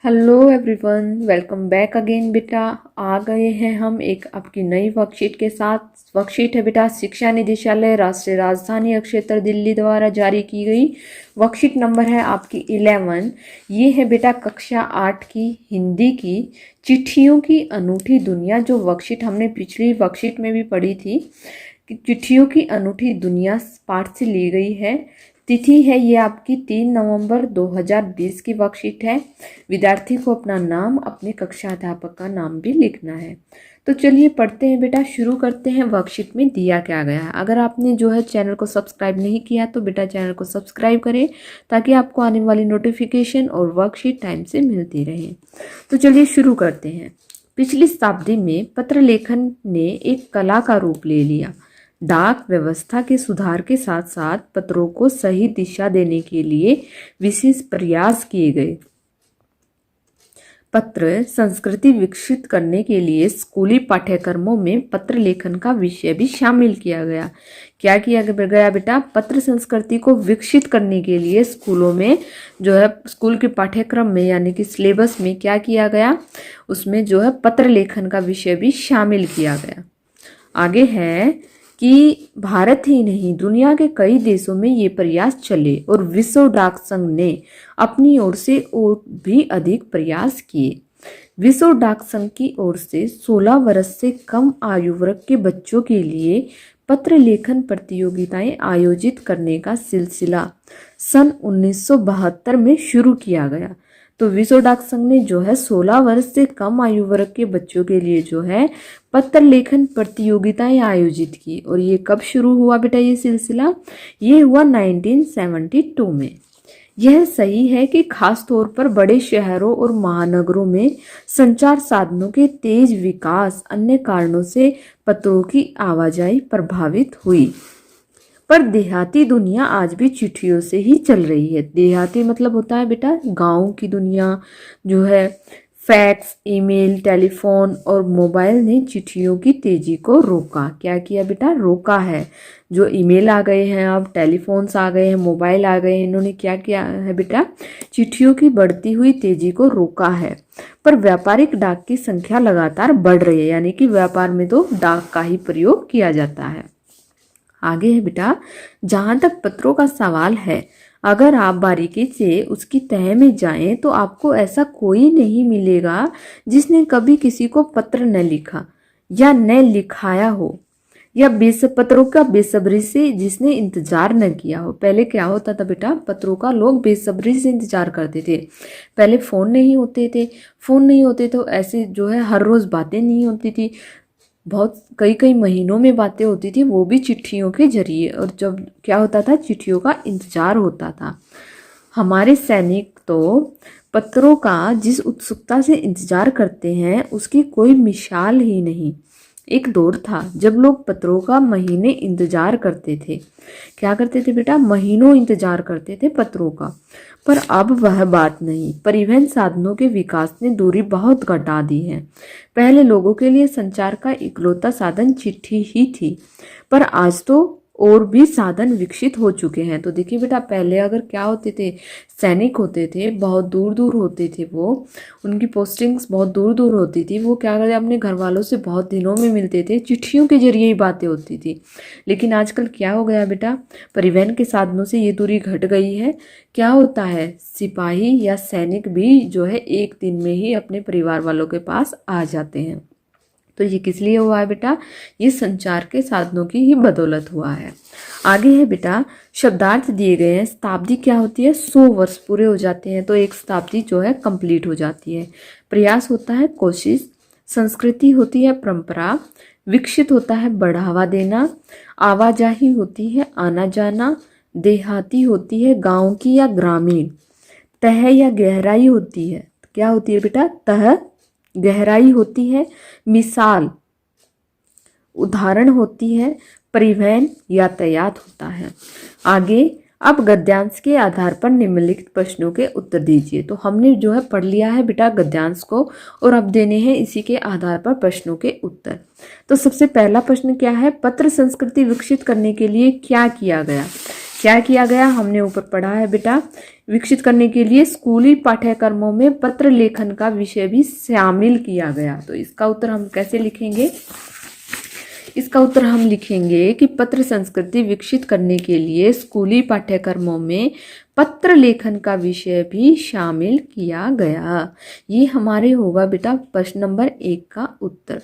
Hello everyone, welcome back again बेटा। आ गए हैं हम एक आपकी नई वर्कशीट के साथ। वर्कशीट है बेटा शिक्षा निदेशालय राष्ट्रीय राजधानी क्षेत्र दिल्ली द्वारा जारी की गई। वर्कशीट नंबर है आपकी 11। ये है बेटा कक्षा 8 की हिंदी की चिट्ठियों की अनूठी दुनिया। जो वर्कशीट हमने पिछली वर्कशीट में भी पढ़ी थी कि चिट्ठियों की अनूठी दुनिया पाठ से ली गई है। तिथि है ये आपकी 3 नवंबर 2020 की वर्कशीट है। विद्यार्थी को अपना नाम, अपने कक्षा अध्यापक का नाम भी लिखना है। तो चलिए पढ़ते हैं बेटा, शुरू करते हैं। वर्कशीट में दिया क्या गया है। अगर आपने जो है चैनल को सब्सक्राइब नहीं किया तो बेटा चैनल को सब्सक्राइब करें ताकि आपको आने वाली नोटिफिकेशन और वर्कशीट टाइम से मिलती रहे। तो चलिए शुरू करते हैं। पिछली शताब्दी में पत्र लेखन ने एक कला का रूप ले लिया। डाक व्यवस्था के सुधार के साथ साथ पत्रों को सही दिशा देने के लिए विशेष प्रयास किए गए। पत्र संस्कृति विकसित करने के लिए स्कूली पाठ्यक्रमों में पत्र लेखन का विषय भी शामिल किया गया। क्या किया गया बेटा? पत्र संस्कृति को विकसित करने के लिए स्कूलों में जो है स्कूल के पाठ्यक्रम में यानी कि सिलेबस में क्या किया गया, उसमें जो है पत्र लेखन का विषय भी शामिल किया गया। आगे है कि भारत ही नहीं दुनिया के कई देशों में ये प्रयास चले और विश्व डाक संघ ने अपनी ओर से और भी अधिक प्रयास किए। विश्व डाक संघ की ओर से 16 वर्ष से कम आयु वर्ग के बच्चों के लिए पत्र लेखन प्रतियोगिताएं आयोजित करने का सिलसिला सन 1972 में शुरू किया गया। तो विश्व डाक संघ ने जो है 16 वर्ष से कम आयु वर्ग के बच्चों के लिए जो है पत्र लेखन प्रतियोगिताएं आयोजित की। और ये कब शुरू हुआ बेटा ये सिलसिला? ये हुआ 1972 में। यह सही है कि खास तौर पर बड़े शहरों और महानगरों में संचार साधनों के तेज विकास अन्य कारणों से पत्रों की आवाजाही प्रभावित हुई, पर देहाती दुनिया आज भी चिट्ठियों से ही चल रही है। देहाती मतलब होता है बेटा गांव की दुनिया जो है। फैक्स, ईमेल, टेलीफोन और मोबाइल ने चिट्ठियों की तेजी को रोका। क्या किया बेटा? रोका है। जो ईमेल आ गए हैं, अब टेलीफोन्स आ गए हैं, मोबाइल आ गए हैं, इन्होंने क्या किया है बेटा? चिट्ठियों की बढ़ती हुई तेजी को रोका है। पर व्यापारिक डाक की संख्या लगातार बढ़ रही है, यानी कि व्यापार में तो डाक का ही प्रयोग किया जाता है। आगे है बेटा, जहाँ तक पत्रों का सवाल है, अगर आप बारीकी से उसकी तह में जाएं तो आपको ऐसा कोई नहीं मिलेगा जिसने कभी किसी को पत्र न लिखा या न लिखाया हो, या पत्रों का बेसब्री से जिसने इंतजार न किया हो। पहले क्या होता था बेटा? पत्रों का लोग बेसब्री से इंतजार करते थे। पहले फ़ोन नहीं होते तो ऐसे जो है हर रोज़ बातें नहीं होती थी। बहुत कई महीनों में बातें होती थी, वो भी चिट्ठियों के जरिए। और जब क्या होता था, चिट्ठियों का इंतजार होता था। हमारे सैनिक तो पत्रों का जिस उत्सुकता से इंतजार करते हैं उसकी कोई मिसाल ही नहीं। एक दौर था जब लोग पत्रों का महीने इंतजार करते थे। क्या करते थे बेटा? महीनों इंतजार करते थे पत्रों का। पर अब वह बात नहीं। परिवहन साधनों के विकास ने दूरी बहुत घटा दी है। पहले लोगों के लिए संचार का इकलौता साधन चिट्ठी ही थी, पर आज तो और भी साधन विकसित हो चुके हैं। तो देखिए बेटा, पहले अगर क्या होते थे, सैनिक होते थे, बहुत दूर दूर होते थे, वो उनकी पोस्टिंग्स बहुत दूर दूर होती थी। वो क्या करते, अपने घर वालों से बहुत दिनों में मिलते थे, चिट्ठियों के जरिए ही बातें होती थी। लेकिन आजकल क्या हो गया बेटा, परिवहन के साधनों से ये दूरी घट गई है। क्या होता है, सिपाही या सैनिक भी जो है एक दिन में ही अपने परिवार वालों के पास आ जाते हैं। तो ये किस लिए हुआ है बेटा? ये संचार के साधनों की ही बदौलत हुआ है। आगे है बेटा, शब्दार्थ दिए गए हैं। शताब्दी क्या होती है? 100 वर्ष पूरे हो जाते हैं तो एक शताब्दी जो है कंप्लीट हो जाती है। प्रयास होता है कोशिश, संस्कृति होती है परंपरा, विकसित होता है बढ़ावा देना, आवाजाही होती है आना जाना, देहाती होती है गांव की या ग्रामीण, तह या गहराई होती है। क्या होती है बेटा? तह, गहराई होती है, मिसाल, उदाहरण होती है, परिवहन, यातायात होता है। आगे अब गद्यांश के आधार पर निम्नलिखित प्रश्नों के उत्तर दीजिए। तो हमने जो है पढ़ लिया है बेटा गद्यांश को, और अब देने हैं इसी के आधार पर प्रश्नों के उत्तर। तो सबसे पहला प्रश्न क्या है? पत्र संस्कृति विकसित करने के लिए क्या किया गया? क्या किया गया, हमने ऊपर पढ़ा है बेटा, विकसित करने के लिए स्कूली पाठ्यक्रमों में पत्र लेखन का विषय भी शामिल किया गया। तो इसका उत्तर हम कैसे लिखेंगे, इसका उत्तर हम लिखेंगे कि पत्र संस्कृति विकसित करने के लिए स्कूली पाठ्यक्रमों में पत्र लेखन का विषय भी शामिल किया गया। ये हमारे होगा बेटा प्रश्न नंबर 1 का उत्तर।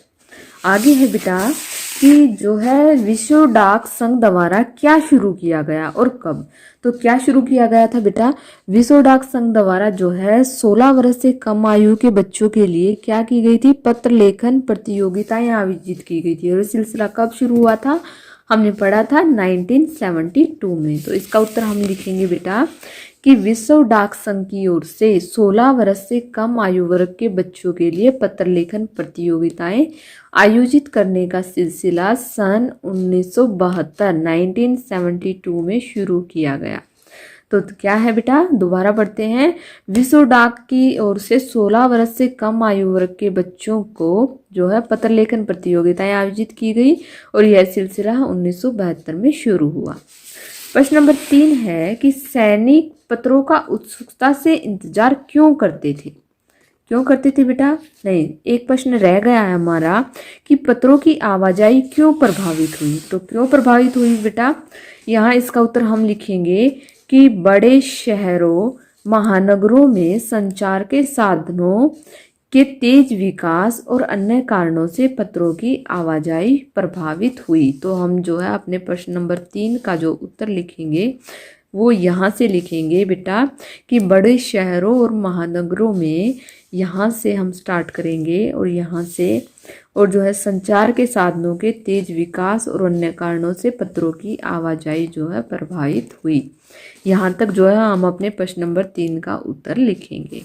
आगे है बेटा कि जो है विश्व डाक संघ द्वारा क्या शुरू किया गया और कब। तो क्या शुरू किया गया था बेटा, विश्व डाक संघ द्वारा जो है 16 वर्ष से कम आयु के बच्चों के लिए क्या की गई थी, पत्र लेखन प्रतियोगिताएं आयोजित की गई थी। और सिलसिला कब शुरू हुआ था, हमने पढ़ा था 1972 में। तो इसका उत्तर हम लिखेंगे बेटा कि विश्व डाक संघ की ओर से 16 वर्ष से कम आयु वर्ग के बच्चों के लिए पत्र लेखन प्रतियोगिताएं आयोजित करने का सिलसिला सन 1972 में शुरू किया गया। तो क्या है बेटा, दोबारा पढ़ते हैं। विश्व डाक की ओर से 16 वर्ष से कम आयु वर्ग के बच्चों को जो है पत्र लेखन प्रतियोगिताएं आयोजित की गई और यह सिलसिला 1972 में शुरू हुआ। प्रश्न नंबर 3 है कि सैनिक पत्रों का उत्सुकता से इंतजार क्यों करते थे। क्यों करते थे बेटा, नहीं, एक प्रश्न रह गया है हमारा कि पत्रों की आवाजाही क्यों प्रभावित हुई। तो क्यों प्रभावित हुई बेटा, यहाँ इसका उत्तर हम लिखेंगे कि बड़े शहरों महानगरों में संचार के साधनों के तेज विकास और अन्य कारणों से पत्रों की आवाजाही प्रभावित हुई। तो हम जो है अपने प्रश्न नंबर 3 का जो उत्तर लिखेंगे वो यहाँ से लिखेंगे बेटा कि बड़े शहरों और महानगरों में, यहाँ से हम स्टार्ट करेंगे और यहाँ से, और जो है संचार के साधनों के तेज विकास और अन्य कारणों से पत्रों की आवाजाही जो है प्रभावित हुई। यहाँ तक जो है हम अपने प्रश्न नंबर 3 का उत्तर लिखेंगे।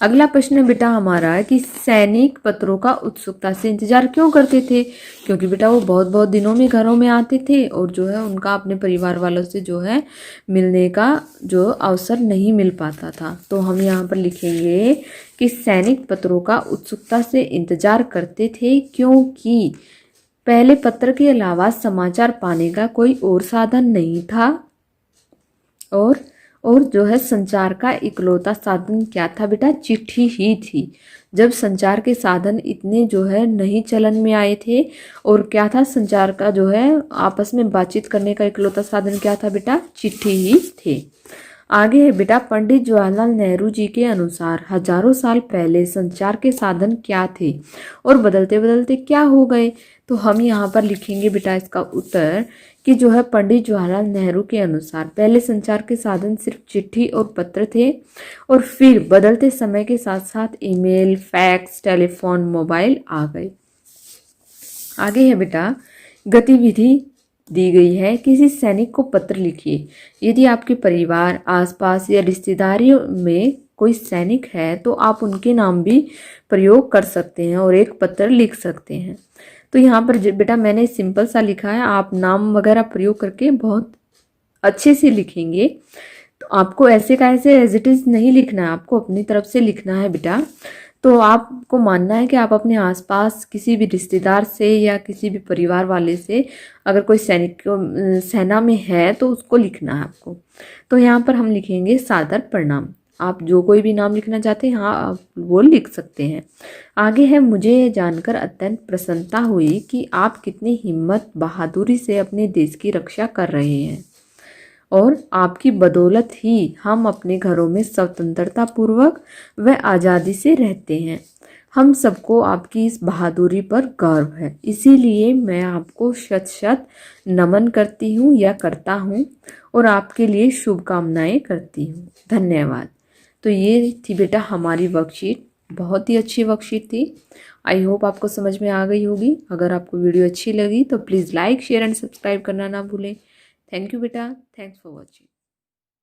अगला प्रश्न बेटा हमारा है कि सैनिक पत्रों का उत्सुकता से इंतजार क्यों करते थे। क्योंकि बेटा वो बहुत बहुत दिनों में घरों में आते थे और जो है उनका अपने परिवार वालों से जो है मिलने का जो अवसर नहीं मिल पाता था। तो हम यहाँ पर लिखेंगे कि सैनिक पत्रों का उत्सुकता से इंतजार करते थे क्योंकि पहले पत्र के अलावा समाचार पाने का कोई और साधन नहीं था और जो है संचार का इकलौता साधन क्या था बेटा, चिट्ठी ही थी। जब संचार के साधन इतने जो है नहीं चलन में आए थे, और क्या था संचार का जो है आपस में बातचीत करने का इकलौता साधन क्या था बेटा, चिट्ठी ही थे। आगे है बेटा, पंडित जवाहरलाल नेहरू जी के अनुसार हजारों साल पहले संचार के साधन क्या थे और बदलते बदलते क्या हो गए। तो हम यहाँ पर लिखेंगे बेटा इसका उत्तर कि जो है पंडित जवाहरलाल नेहरू के अनुसार पहले संचार के साधन सिर्फ चिट्ठी और पत्र थे और फिर बदलते समय के साथ साथ ईमेल, फैक्स, टेलीफोन, मोबाइल आ गए। आगे है बेटा, गतिविधि दी गई है, किसी सैनिक को पत्र लिखिए। यदि आपके परिवार, आसपास या रिश्तेदारियों में कोई सैनिक है तो आप उनके नाम भी प्रयोग कर सकते हैं और एक पत्र लिख सकते हैं। तो यहाँ पर बेटा मैंने सिंपल सा लिखा है, आप नाम वगैरह प्रयोग करके बहुत अच्छे से लिखेंगे। तो आपको ऐसे का ऐसे एज इट इज़ नहीं लिखना है, आपको अपनी तरफ से लिखना है बेटा। तो आपको मानना है कि आप अपने आसपास किसी भी रिश्तेदार से या किसी भी परिवार वाले से अगर कोई सैनिक सेना में है तो उसको लिखना है आपको। तो यहाँ पर हम लिखेंगे सादर प्रणाम। आप जो कोई भी नाम लिखना चाहते हैं हाँ आप वो लिख सकते हैं। आगे है, मुझे ये जानकर अत्यंत प्रसन्नता हुई कि आप कितनी हिम्मत बहादुरी से अपने देश की रक्षा कर रहे हैं और आपकी बदौलत ही हम अपने घरों में स्वतंत्रता पूर्वक व आज़ादी से रहते हैं। हम सबको आपकी इस बहादुरी पर गर्व है, इसीलिए मैं आपको शत शत नमन करती हूँ या करता हूँ और आपके लिए शुभकामनाएं करती हूँ। धन्यवाद। तो ये थी बेटा हमारी वर्कशीट, बहुत ही अच्छी वर्कशीट थी। आई होप आपको समझ में आ गई होगी। अगर आपको वीडियो अच्छी लगी तो please like, share and subscribe करना ना भूलें। थैंक यू बेटा, थैंक्स फॉर वॉचिंग।